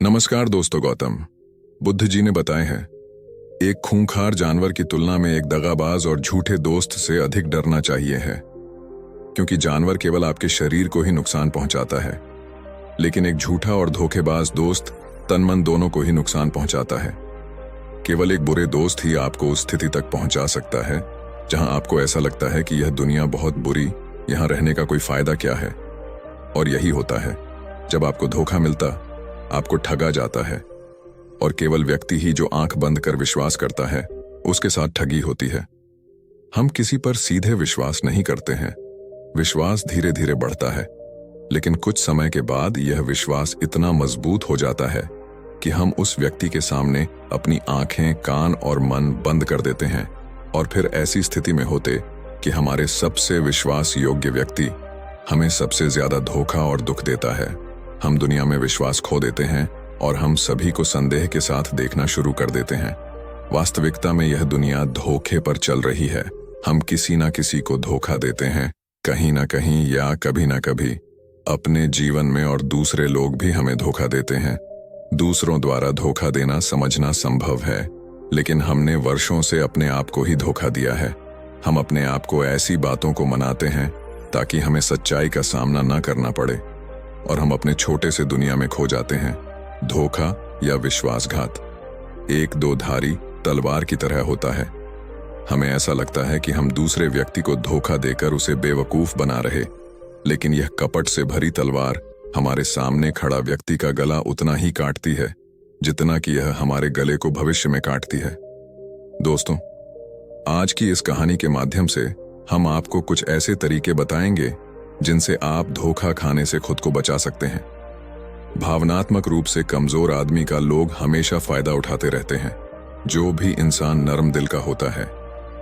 नमस्कार दोस्तों। गौतम बुद्ध जी ने बताए हैं, एक खूंखार जानवर की तुलना में एक दगाबाज और झूठे दोस्त से अधिक डरना चाहिए है, क्योंकि जानवर केवल आपके शरीर को ही नुकसान पहुंचाता है, लेकिन एक झूठा और धोखेबाज दोस्त तन मन दोनों को ही नुकसान पहुंचाता है। केवल एक बुरे दोस्त ही आपको उस स्थिति तक पहुंचा सकता है जहां आपको ऐसा लगता है कि यह दुनिया बहुत बुरी, यहां रहने का कोई फायदा क्या है। और यही होता है जब आपको धोखा मिलता, आपको ठगा जाता है, और केवल व्यक्ति ही जो आंख बंद कर विश्वास करता है उसके साथ ठगी होती है। हम किसी पर सीधे विश्वास नहीं करते हैं, विश्वास धीरे धीरे बढ़ता है, लेकिन कुछ समय के बाद यह विश्वास इतना मजबूत हो जाता है कि हम उस व्यक्ति के सामने अपनी आंखें, कान और मन बंद कर देते हैं, और फिर ऐसी स्थिति में होते कि हमारे सबसे विश्वास योग्य व्यक्ति हमें सबसे ज्यादा धोखा और दुख देता है। हम दुनिया में विश्वास खो देते हैं और हम सभी को संदेह के साथ देखना शुरू कर देते हैं। वास्तविकता में यह दुनिया धोखे पर चल रही है। हम किसी ना किसी को धोखा देते हैं, कहीं ना कहीं या कभी ना कभी अपने जीवन में, और दूसरे लोग भी हमें धोखा देते हैं। दूसरों द्वारा धोखा देना समझना संभव है, लेकिन हमने वर्षों से अपने आप को ही धोखा दिया है। हम अपने आप को ऐसी बातों को मनाते हैं ताकि हमें सच्चाई का सामना न करना पड़े, और हम अपने छोटे से दुनिया में खो जाते हैं। धोखा या विश्वासघात एक दो धारी तलवार की तरह होता है। हमें ऐसा लगता है कि हम दूसरे व्यक्ति को धोखा देकर उसे बेवकूफ बना रहे, लेकिन यह कपट से भरी तलवार हमारे सामने खड़ा व्यक्ति का गला उतना ही काटती है जितना कि यह हमारे गले को भविष्य में काटती है। दोस्तों, आज की इस कहानी के माध्यम से हम आपको कुछ ऐसे तरीके बताएंगे जिनसे आप धोखा खाने से खुद को बचा सकते हैं। भावनात्मक रूप से कमजोर आदमी का लोग हमेशा फायदा उठाते रहते हैं। जो भी इंसान नरम दिल का होता है,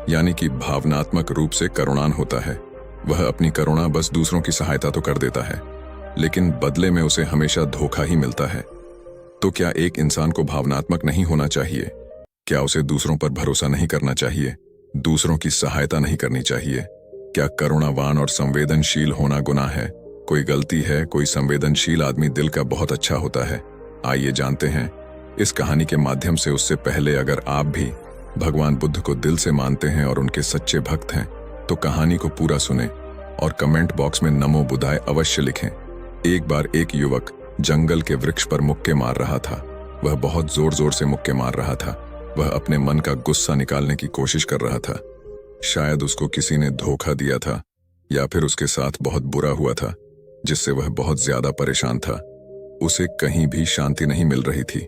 यानी कि भावनात्मक रूप से करुणान होता है, वह अपनी करुणा बस दूसरों की सहायता तो कर देता है, लेकिन बदले में उसे हमेशा धोखा ही मिलता है। तो क्या एक इंसान को भावनात्मक नहीं होना चाहिए? क्या उसे दूसरों पर भरोसा नहीं करना चाहिए? दूसरों की सहायता नहीं करनी चाहिए? क्या करुणावान और संवेदनशील होना गुनाह है? कोई गलती है? कोई संवेदनशील आदमी दिल का बहुत अच्छा होता है। आइए जानते हैं इस कहानी के माध्यम से। उससे पहले, अगर आप भी भगवान बुद्ध को दिल से मानते हैं और उनके सच्चे भक्त हैं, तो कहानी को पूरा सुने और कमेंट बॉक्स में नमो बुद्धाय अवश्य लिखें। एक बार एक युवक जंगल के वृक्ष पर मुक्के मार रहा था। वह बहुत जोर जोर से मुक्के मार रहा था। वह अपने मन का गुस्सा निकालने की कोशिश कर रहा था। शायद उसको किसी ने धोखा दिया था, या फिर उसके साथ बहुत बुरा हुआ था, जिससे वह बहुत ज्यादा परेशान था। उसे कहीं भी शांति नहीं मिल रही थी।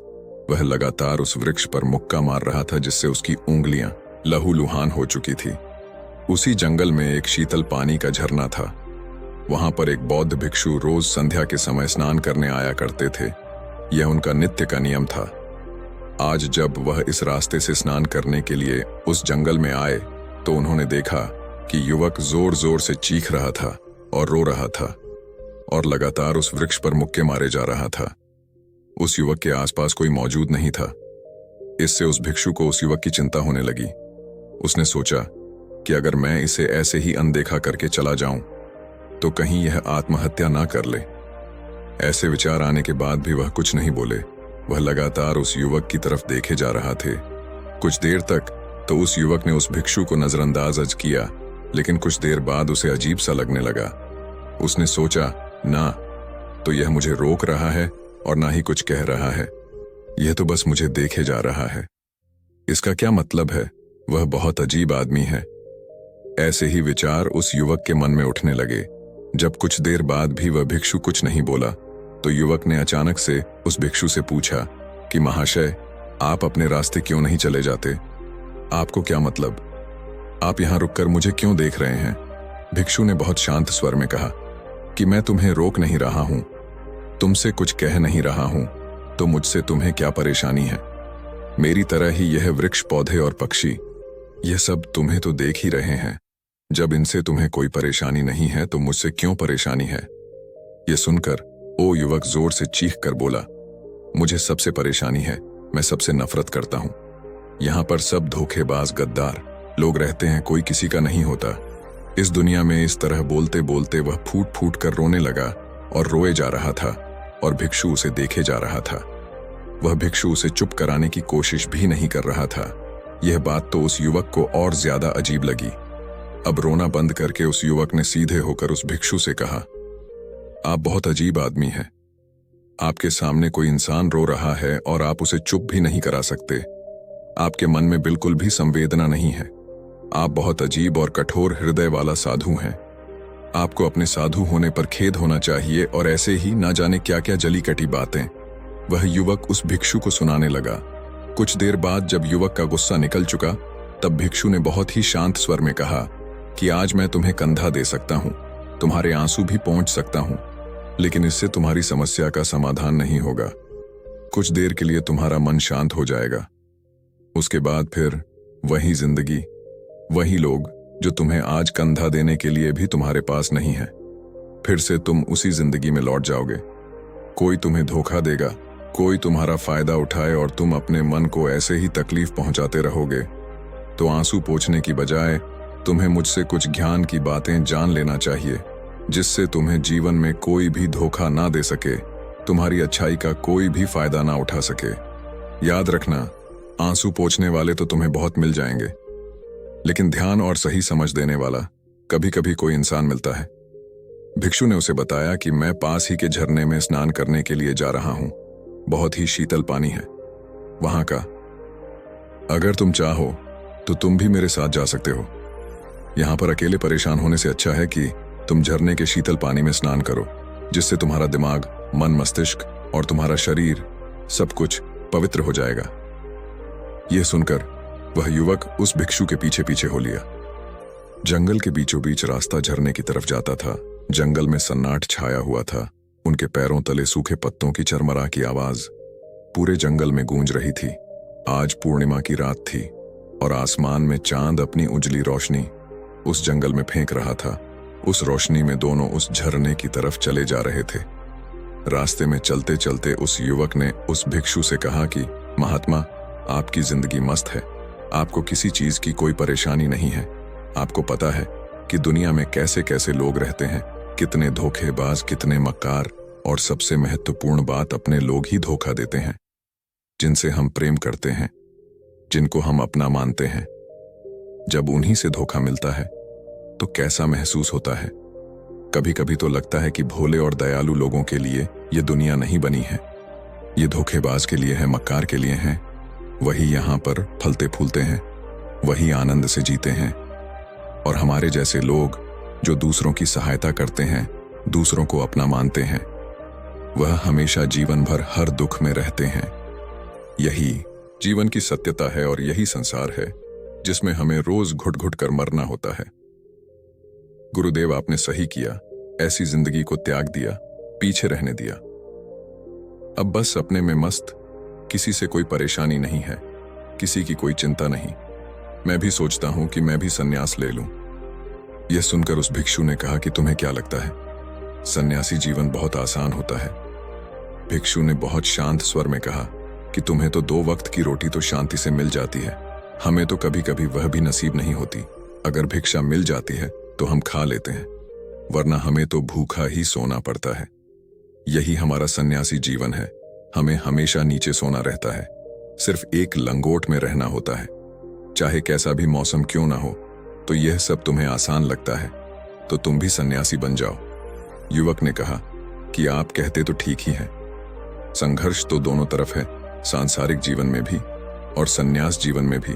वह लगातार उस वृक्ष पर मुक्का मार रहा था, जिससे उसकी उंगलियां लहूलुहान हो चुकी थी। उसी जंगल में एक शीतल पानी का झरना था। वहां पर एक बौद्ध भिक्षु रोज संध्या के समय स्नान करने आया करते थे। यह उनका नित्य का नियम था। आज जब वह इस रास्ते से स्नान करने के लिए उस जंगल में आए, तो उन्होंने देखा कि युवक जोर जोर से चीख रहा था और रो रहा था, और लगातार उस वृक्ष पर मुक्के मारे जा रहा था। उस युवक के आसपास कोई मौजूद नहीं था। इससे उस भिक्षु को उस युवक की चिंता होने लगी। उसने सोचा कि अगर मैं इसे ऐसे ही अनदेखा करके चला जाऊं, तो कहीं यह आत्महत्या ना कर ले। ऐसे विचार आने के बाद भी वह कुछ नहीं बोले। वह लगातार उस युवक की तरफ देखे जा रहा थे। कुछ देर तक तो उस युवक ने उस भिक्षु को नजरअंदाज किया, लेकिन कुछ देर बाद उसे अजीब सा लगने लगा। उसने सोचा, ना तो यह मुझे रोक रहा है और ना ही कुछ कह रहा है, यह तो बस मुझे देखे जा रहा है। इसका क्या मतलब है? वह बहुत अजीब आदमी है। ऐसे ही विचार उस युवक के मन में उठने लगे। जब कुछ देर बाद भी वह भिक्षु कुछ नहीं बोला, तो युवक ने अचानक से उस भिक्षु से पूछा कि महाशय, आप अपने रास्ते क्यों नहीं चले जाते? आपको क्या मतलब? आप यहां रुककर मुझे क्यों देख रहे हैं? भिक्षु ने बहुत शांत स्वर में कहा कि मैं तुम्हें रोक नहीं रहा हूं, तुमसे कुछ कह नहीं रहा हूं, तो मुझसे तुम्हें क्या परेशानी है? मेरी तरह ही यह वृक्ष, पौधे और पक्षी, यह सब तुम्हें तो देख ही रहे हैं। जब इनसे तुम्हें कोई परेशानी नहीं है, तो मुझसे क्यों परेशानी है? यह सुनकर वो युवक जोर से चीख कर बोला, मुझे सबसे परेशानी है, मैं सबसे नफरत करता हूं। यहां पर सब धोखेबाज, गद्दार लोग रहते हैं, कोई किसी का नहीं होता। इस दुनिया में इस तरह बोलते बोलते वह फूट फूट कर रोने लगा और रोए जा रहा था, और भिक्षु उसे देखे जा रहा था। वह भिक्षु उसे चुप कराने की कोशिश भी नहीं कर रहा था। यह बात तो उस युवक को और ज्यादा अजीब लगी। अब रोना बंद करके उस युवक ने सीधे होकर उस भिक्षु से कहा, आप बहुत अजीब आदमी हैं। आपके सामने कोई इंसान रो रहा है और आप उसे चुप भी नहीं करा सकते। आपके मन में बिल्कुल भी संवेदना नहीं है। आप बहुत अजीब और कठोर हृदय वाला साधु हैं। आपको अपने साधु होने पर खेद होना चाहिए और ऐसे ही ना जाने क्या क्या जली कटी बातें वह युवक उस भिक्षु को सुनाने लगा। कुछ देर बाद जब युवक का गुस्सा निकल चुका, तब भिक्षु ने बहुत ही शांत स्वर में कहा कि आज मैं तुम्हें कंधा दे सकता हूं, तुम्हारे आंसू भी पहुंच सकता हूं, लेकिन इससे तुम्हारी समस्या का समाधान नहीं होगा। कुछ देर के लिए तुम्हारा मन शांत हो जाएगा, उसके बाद फिर वही जिंदगी, वही लोग जो तुम्हें आज कंधा देने के लिए भी तुम्हारे पास नहीं है। फिर से तुम उसी जिंदगी में लौट जाओगे। कोई तुम्हें धोखा देगा, कोई तुम्हारा फायदा उठाए और तुम अपने मन को ऐसे ही तकलीफ पहुंचाते रहोगे। तो आंसू पोंछने की बजाय तुम्हें मुझसे कुछ ज्ञान की बातें जान लेना चाहिए, जिससे तुम्हें जीवन में कोई भी धोखा ना दे सके, तुम्हारी अच्छाई का कोई भी फायदा ना उठा सके। याद रखना, आंसू पोंछने वाले तो तुम्हें बहुत मिल जाएंगे, लेकिन ध्यान और सही समझ देने वाला कभी कभी कोई इंसान मिलता है। भिक्षु ने उसे बताया कि मैं पास ही के झरने में स्नान करने के लिए जा रहा हूं। बहुत ही शीतल पानी है वहां का। अगर तुम चाहो तो तुम भी मेरे साथ जा सकते हो। यहां पर अकेले परेशान होने से अच्छा है कि तुम झरने के शीतल पानी में स्नान करो, जिससे तुम्हारा दिमाग, मन, मस्तिष्क और तुम्हारा शरीर सब कुछ पवित्र हो जाएगा। यह सुनकर वह युवक उस भिक्षु के पीछे पीछे हो लिया। जंगल के बीचों बीच रास्ता झरने की तरफ जाता था। जंगल में सन्नाट छाया हुआ था। उनके पैरों तले सूखे पत्तों की चरमरा की आवाज पूरे जंगल में गूंज रही थी। आज पूर्णिमा की रात थी और आसमान में चांद अपनी उजली रोशनी उस जंगल में फेंक रहा था। उस रोशनी में दोनों उस झरने की तरफ चले जा रहे थे। रास्ते में चलते चलते उस युवक ने उस भिक्षु से कहा कि महात्मा, आपकी जिंदगी मस्त है, आपको किसी चीज की कोई परेशानी नहीं है। आपको पता है कि दुनिया में कैसे कैसे लोग रहते हैं, कितने धोखेबाज, कितने मक्कार, और सबसे महत्वपूर्ण बात, अपने लोग ही धोखा देते हैं, जिनसे हम प्रेम करते हैं, जिनको हम अपना मानते हैं। जब उन्हीं से धोखा मिलता है तो कैसा महसूस होता है। कभी कभी तो लगता है कि भोले और दयालु लोगों के लिए ये दुनिया नहीं बनी है, ये धोखेबाज के लिए है, मक्कार के लिए है। वही यहाँ पर फलते फूलते हैं, वही आनंद से जीते हैं, और हमारे जैसे लोग जो दूसरों की सहायता करते हैं, दूसरों को अपना मानते हैं, वह हमेशा जीवन भर हर दुख में रहते हैं। यही जीवन की सत्यता है और यही संसार है जिसमें हमें रोज घुट घुट कर मरना होता है। गुरुदेव, आपने सही किया, ऐसी जिंदगी को त्याग दिया, पीछे रहने दिया। अब बस अपने में मस्त, किसी से कोई परेशानी नहीं है, किसी की कोई चिंता नहीं। मैं भी सोचता हूं कि मैं भी सन्यास ले लूं। यह सुनकर उस भिक्षु ने कहा कि तुम्हें क्या लगता है, सन्यासी जीवन बहुत आसान होता है। भिक्षु ने बहुत शांत स्वर में कहा कि तुम्हें तो 2 वक्त की रोटी तो शांति से मिल जाती है, हमें तो कभी कभी वह भी नसीब नहीं होती। अगर भिक्षा मिल जाती है तो हम खा लेते हैं, वरना हमें तो भूखा ही सोना पड़ता है। यही हमारा सन्यासी जीवन है। हमें हमेशा नीचे सोना रहता है, सिर्फ एक लंगोट में रहना होता है। चाहे कैसा भी मौसम क्यों ना हो, तो यह सब तुम्हें आसान लगता है, तो तुम भी सन्यासी बन जाओ। युवक ने कहा कि आप कहते तो ठीक ही हैं। संघर्ष तो दोनों तरफ है, सांसारिक जीवन में भी और सन्यास जीवन में भी।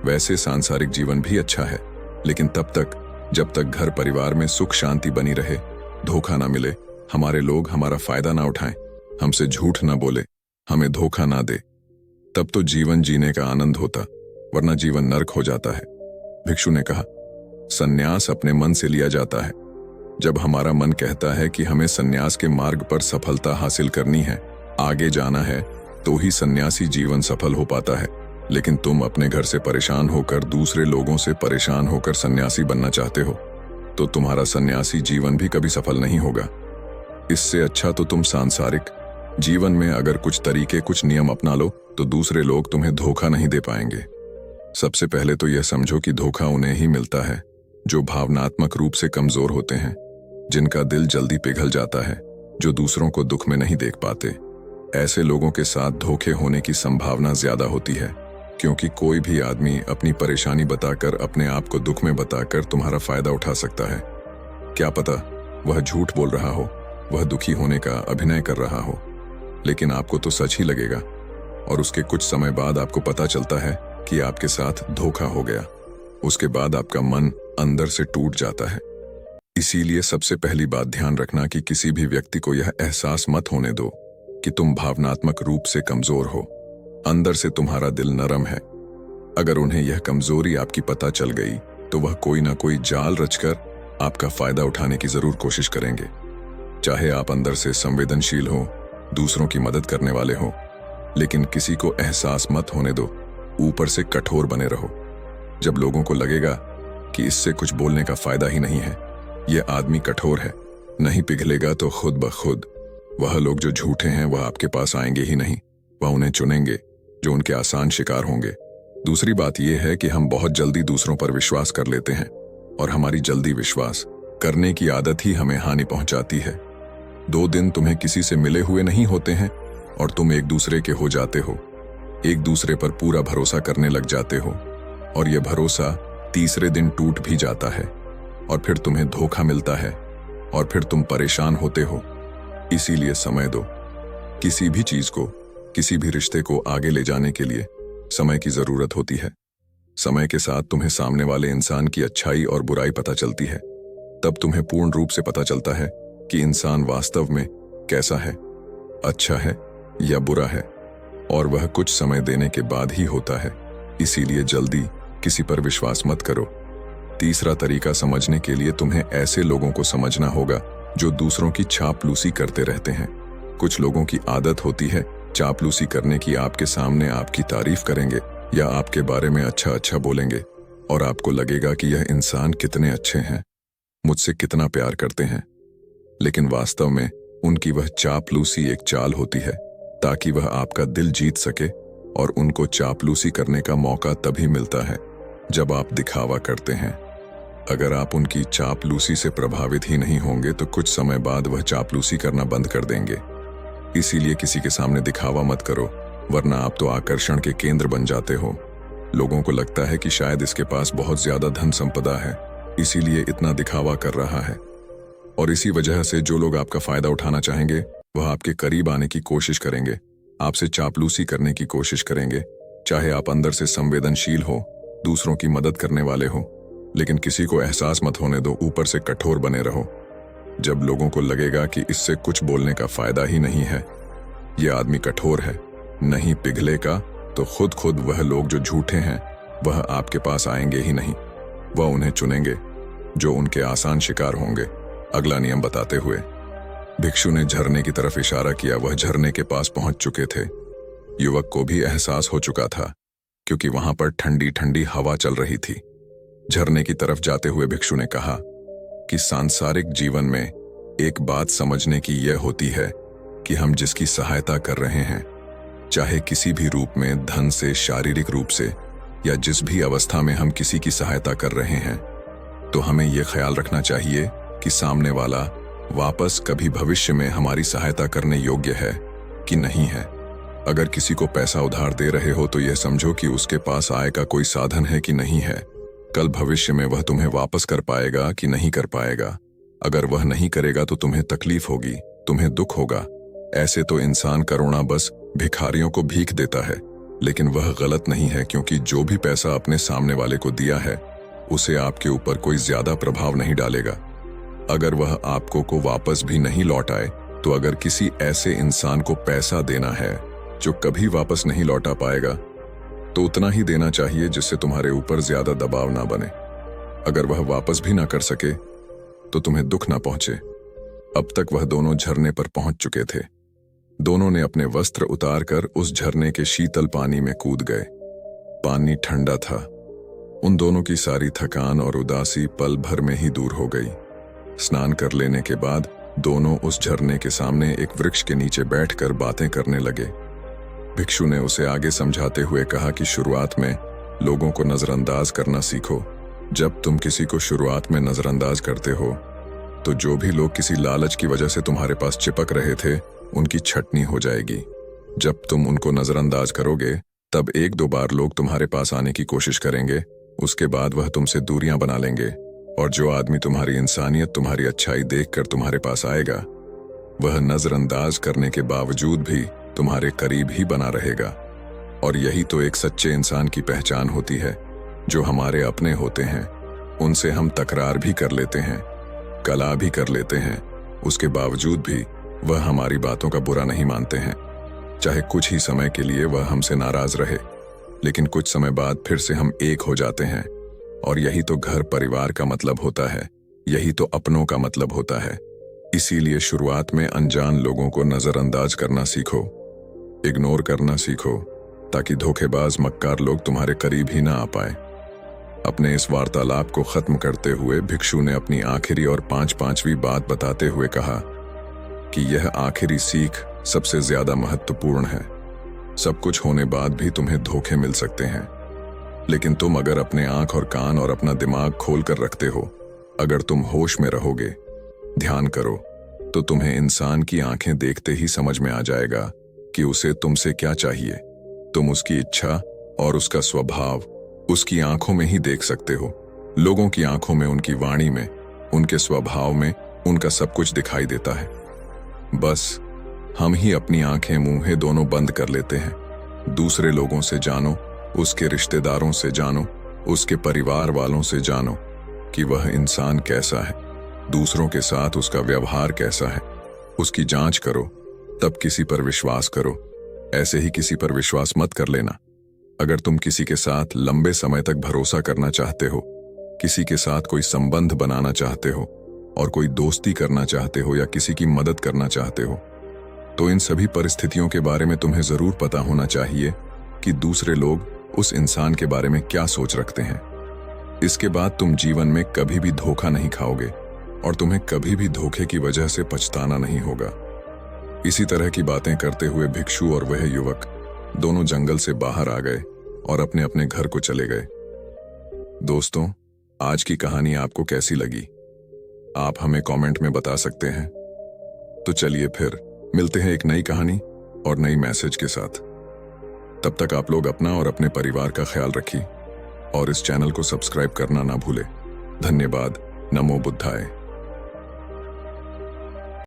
वैसे सांसारिक जीवन भी अच्छा है, लेकिन तब तक जब तक घर परिवार में सुख शांति बनी रहे, धोखा ना मिले, हमारे लोग हमारा फायदा ना उठाएं, हमसे झूठ ना बोले, हमें धोखा ना दे, तब तो जीवन जीने का आनंद होता, वरना जीवन नर्क हो जाता है। भिक्षु ने कहा, सन्यास अपने मन से लिया जाता है। जब हमारा मन कहता है कि हमें सन्यास के मार्ग पर सफलता हासिल करनी है, आगे जाना है, तो ही सन्यासी जीवन सफल हो पाता है। लेकिन तुम अपने घर से परेशान होकर, दूसरे लोगों से परेशान होकर सन्यासी बनना चाहते हो, तो तुम्हारा सन्यासी जीवन भी कभी सफल नहीं होगा। इससे अच्छा तो तुम सांसारिक जीवन में अगर कुछ तरीके, कुछ नियम अपना लो, तो दूसरे लोग तुम्हें धोखा नहीं दे पाएंगे। सबसे पहले तो यह समझो कि धोखा उन्हें ही मिलता है जो भावनात्मक रूप से कमजोर होते हैं, जिनका दिल जल्दी पिघल जाता है, जो दूसरों को दुख में नहीं देख पाते। ऐसे लोगों के साथ धोखे होने की संभावना ज्यादा होती है, क्योंकि कोई भी आदमी अपनी परेशानी बताकर, अपने आप को दुख में बताकर तुम्हारा फायदा उठा सकता है। क्या पता वह झूठ बोल रहा हो, वह दुखी होने का अभिनय कर रहा हो, लेकिन आपको तो सच ही लगेगा और उसके कुछ समय बाद आपको पता चलता है कि आपके साथ धोखा हो गया। उसके बाद आपका मन अंदर से टूट जाता है। इसीलिए सबसे पहली बात ध्यान रखना कि किसी भी व्यक्ति को यह एहसास मत होने दो कि तुम भावनात्मक रूप से कमजोर हो। अंदर से तुम्हारा दिल नरम है। अगर उन्हें यह कमजोरी आपकी पता चल गई तो वह कोई ना कोई जाल रचकर आपका फायदा उठाने की जरूर कोशिश करेंगे। चाहे आप अंदर से संवेदनशील हो, दूसरों की मदद करने वाले हो, लेकिन किसी को एहसास मत होने दो, ऊपर से कठोर बने रहो। जब लोगों को लगेगा कि इससे कुछ बोलने का फायदा ही नहीं है, यह आदमी कठोर है, नहीं पिघलेगा, तो खुद ब खुद वह लोग जो झूठे हैं वह आपके पास आएंगे ही नहीं। वह उन्हें चुनेंगे जो उनके आसान शिकार होंगे। दूसरी बात यह है कि हम बहुत जल्दी दूसरों पर विश्वास कर लेते हैं और हमारी जल्दी विश्वास करने की आदत ही हमें हानि पहुंचाती है। 2 दिन तुम्हें किसी से मिले हुए नहीं होते हैं और तुम एक दूसरे के हो जाते हो, एक दूसरे पर पूरा भरोसा करने लग जाते हो और यह भरोसा तीसरे दिन टूट भी जाता है और फिर तुम्हें धोखा मिलता है और फिर तुम परेशान होते हो। इसीलिए समय दो। किसी भी चीज को, किसी भी रिश्ते को आगे ले जाने के लिए समय की जरूरत होती है। समय के साथ तुम्हें सामने वाले इंसान की अच्छाई और बुराई पता चलती है। तब तुम्हें पूर्ण रूप से पता चलता है कि इंसान वास्तव में कैसा है, अच्छा है या बुरा है, और वह कुछ समय देने के बाद ही होता है। इसीलिए जल्दी किसी पर विश्वास मत करो। तीसरा तरीका समझने के लिए तुम्हें ऐसे लोगों को समझना होगा जो दूसरों की चापलूसी करते रहते हैं। कुछ लोगों की आदत होती है चापलूसी करने की। आपके सामने आपकी तारीफ करेंगे या आपके बारे में अच्छा अच्छा बोलेंगे और आपको लगेगा कि यह इंसान कितने अच्छे हैं, मुझसे कितना प्यार करते हैं। लेकिन वास्तव में उनकी वह चापलूसी एक चाल होती है ताकि वह आपका दिल जीत सके, और उनको चापलूसी करने का मौका तभी मिलता है जब आप दिखावा करते हैं। अगर आप उनकी चापलूसी से प्रभावित ही नहीं होंगे तो कुछ समय बाद वह चापलूसी करना बंद कर देंगे। इसीलिए किसी के सामने दिखावा मत करो, वरना आप तो आकर्षण के केंद्र बन जाते हो। लोगों को लगता है कि शायद इसके पास बहुत ज्यादा धन संपदा है, इसीलिए इतना दिखावा कर रहा है। और इसी वजह से जो लोग आपका फायदा उठाना चाहेंगे वह आपके करीब आने की कोशिश करेंगे, आपसे चापलूसी करने की कोशिश करेंगे। चाहे आप अंदर से संवेदनशील हो, दूसरों की मदद करने वाले हो, लेकिन किसी को एहसास मत होने दो, ऊपर से कठोर बने रहो। जब लोगों को लगेगा कि इससे कुछ बोलने का फायदा ही नहीं है, यह आदमी कठोर है, नहीं पिघलेगा, तो खुद वह लोग जो झूठे हैं वह आपके पास आएंगे ही नहीं। वह उन्हें चुनेंगे जो उनके आसान शिकार होंगे। अगला नियम बताते हुए भिक्षु ने झरने की तरफ इशारा किया। वह झरने के पास पहुंच चुके थे। युवक को भी एहसास हो चुका था क्योंकि वहां पर ठंडी ठंडी हवा चल रही थी। झरने की तरफ जाते हुए भिक्षु ने कहा कि सांसारिक जीवन में एक बात समझने की यह होती है कि हम जिसकी सहायता कर रहे हैं, चाहे किसी भी रूप में, धन से, शारीरिक रूप से, या जिस भी अवस्था में हम किसी की सहायता कर रहे हैं, तो हमें यह ख्याल रखना चाहिए कि सामने वाला वापस कभी भविष्य में हमारी सहायता करने योग्य है कि नहीं है। अगर किसी को पैसा उधार दे रहे हो तो यह समझो कि उसके पास आय का कोई साधन है कि नहीं है। कल भविष्य में वह तुम्हें वापस कर पाएगा कि नहीं कर पाएगा। अगर वह नहीं करेगा तो तुम्हें तकलीफ होगी, तुम्हें दुख होगा। ऐसे तो इंसान करुणा बस भिखारियों को भीख देता है, लेकिन वह गलत नहीं है, क्योंकि जो भी पैसा अपने सामने वाले को दिया है उसे आपके ऊपर कोई ज्यादा प्रभाव नहीं डालेगा। अगर वह आपको को वापस भी नहीं लौट आए, तो अगर किसी ऐसे इंसान को पैसा देना है जो कभी वापस नहीं लौटा पाएगा, तो उतना ही देना चाहिए जिससे तुम्हारे ऊपर ज्यादा दबाव ना बने। अगर वह वापस भी ना कर सके तो तुम्हें दुख ना पहुंचे। अब तक वह दोनों झरने पर पहुंच चुके थे। दोनों ने अपने वस्त्र उतारकर उस झरने के शीतल पानी में कूद गए। पानी ठंडा था। उन दोनों की सारी थकान और उदासी पल भर में ही दूर हो गई। स्नान कर लेने के बाद दोनों उस झरने के सामने एक वृक्ष के नीचे बैठकर बातें करने लगे। भिक्षु ने उसे आगे समझाते हुए कहा कि शुरुआत में लोगों को नजरअंदाज करना सीखो। जब तुम किसी को शुरुआत में नजरअंदाज करते हो तो जो भी लोग किसी लालच की वजह से तुम्हारे पास चिपक रहे थे, उनकी छटनी हो जाएगी। जब तुम उनको नजरअंदाज करोगे तब एक दो बार लोग तुम्हारे पास आने की कोशिश करेंगे, उसके बाद वह तुमसे दूरियां बना लेंगे। और जो आदमी तुम्हारी इंसानियत, तुम्हारी अच्छाई देखकर तुम्हारे पास आएगा, वह नजरअंदाज करने के बावजूद भी तुम्हारे करीब ही बना रहेगा। और यही तो एक सच्चे इंसान की पहचान होती है। जो हमारे अपने होते हैं उनसे हम तकरार भी कर लेते हैं, कला भी कर लेते हैं, उसके बावजूद भी वह हमारी बातों का बुरा नहीं मानते हैं। चाहे कुछ ही समय के लिए वह हमसे नाराज रहे, लेकिन कुछ समय बाद फिर से हम एक हो जाते हैं। और यही तो घर परिवार का मतलब होता है, यही तो अपनों का मतलब होता है। इसीलिए शुरुआत में अनजान लोगों को नजरअंदाज करना सीखो, इग्नोर करना सीखो, ताकि धोखेबाज मक्कार लोग तुम्हारे करीब ही ना आ पाए। अपने इस वार्तालाप को खत्म करते हुए भिक्षु ने अपनी आखिरी और पांचवी बात बताते हुए कहा कि यह आखिरी सीख सबसे ज्यादा महत्वपूर्ण है। सब कुछ होने बाद भी तुम्हें धोखे मिल सकते हैं, लेकिन तुम अगर अपने आंख और कान और अपना दिमाग खोल कर रखते हो, अगर तुम होश में रहोगे, ध्यान करो, तो तुम्हें इंसान की आंखें देखते ही समझ में आ जाएगा कि उसे तुमसे क्या चाहिए। तुम उसकी इच्छा और उसका स्वभाव उसकी आंखों में ही देख सकते हो। लोगों की आंखों में, उनकी वाणी में, उनके स्वभाव में उनका सब कुछ दिखाई देता है। बस हम ही अपनी आंखें मुंहें दोनों बंद कर लेते हैं। दूसरे लोगों से जानो, उसके रिश्तेदारों से जानो, उसके परिवार वालों से जानो कि वह इंसान कैसा है, दूसरों के साथ उसका व्यवहार कैसा है। उसकी जांच करो, तब किसी पर विश्वास करो। ऐसे ही किसी पर विश्वास मत कर लेना। अगर तुम किसी के साथ लंबे समय तक भरोसा करना चाहते हो, किसी के साथ कोई संबंध बनाना चाहते हो और कोई दोस्ती करना चाहते हो या किसी की मदद करना चाहते हो, तो इन सभी परिस्थितियों के बारे में तुम्हें जरूर पता होना चाहिए कि दूसरे लोग उस इंसान के बारे में क्या सोच रखते हैं। इसके बाद तुम जीवन में कभी भी धोखा नहीं खाओगे और तुम्हें कभी भी धोखे की वजह से पछताना नहीं होगा। इसी तरह की बातें करते हुए भिक्षु और वह युवक दोनों जंगल से बाहर आ गए और अपने अपने घर को चले गए। दोस्तों, आज की कहानी आपको कैसी लगी? आप हमें कमेंट में बता सकते हैं। तो चलिए फिर मिलते हैं एक नई कहानी और नई मैसेज के साथ। तब तक आप लोग अपना और अपने परिवार का ख्याल रखिए और इस चैनल को सब्सक्राइब करना ना भूलें। धन्यवाद। नमो बुद्धाय।